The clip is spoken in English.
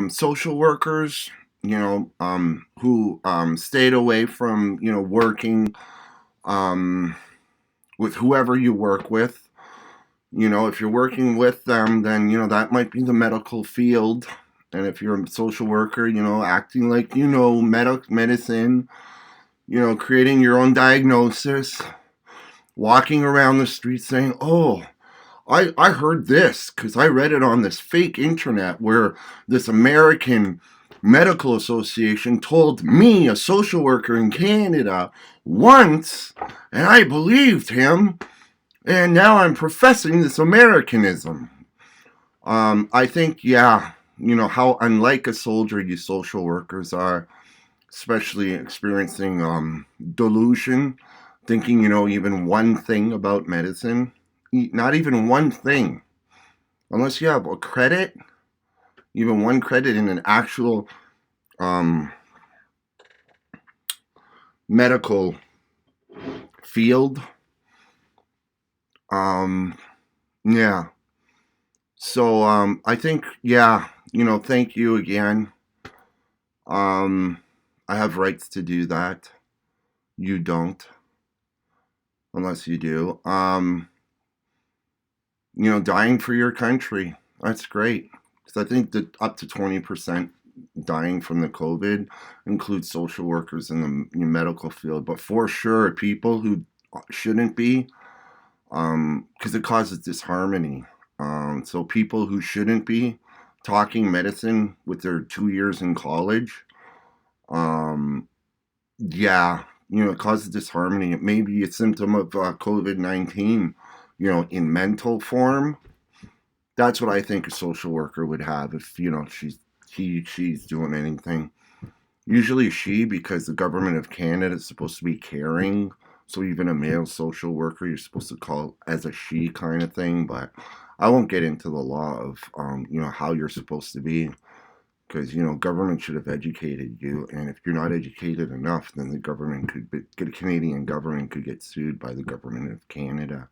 social workers, who stayed away from, working um, with whoever you work with. If you're working with them, then, that might be the medical field. And if you're a social worker, acting like, medicine, creating your own diagnosis, walking around the street saying, oh, I heard this because I read it on this fake internet where this American medical association told me, a social worker in Canada, once, and I believed him, and now I'm professing this Americanism. I think, yeah, how unlike a soldier you social workers are, especially experiencing delusion, thinking even one thing about medicine, not even one thing, unless you have a credit, even one credit in an actual um, medical field. Um, yeah. So I think, yeah, thank you again. Um, I have rights to do that. You don't, unless you do. Dying for your country. That's great. Because I think that up to 20% dying from the COVID includes social workers in the medical field, but for sure, people who shouldn't be, because it causes disharmony. So people who shouldn't be talking medicine with their 2 years in college, um, yeah, it causes disharmony. It may be a symptom of COVID-19, in mental form. That's what I think a social worker would have if, she's doing anything. Usually she, because the government of Canada is supposed to be caring. So even a male social worker, you're supposed to call as a she kind of thing. But I won't get into the law of, how you're supposed to be. Because, government should have educated you. And if you're not educated enough, then the Canadian government could get sued by the government of Canada.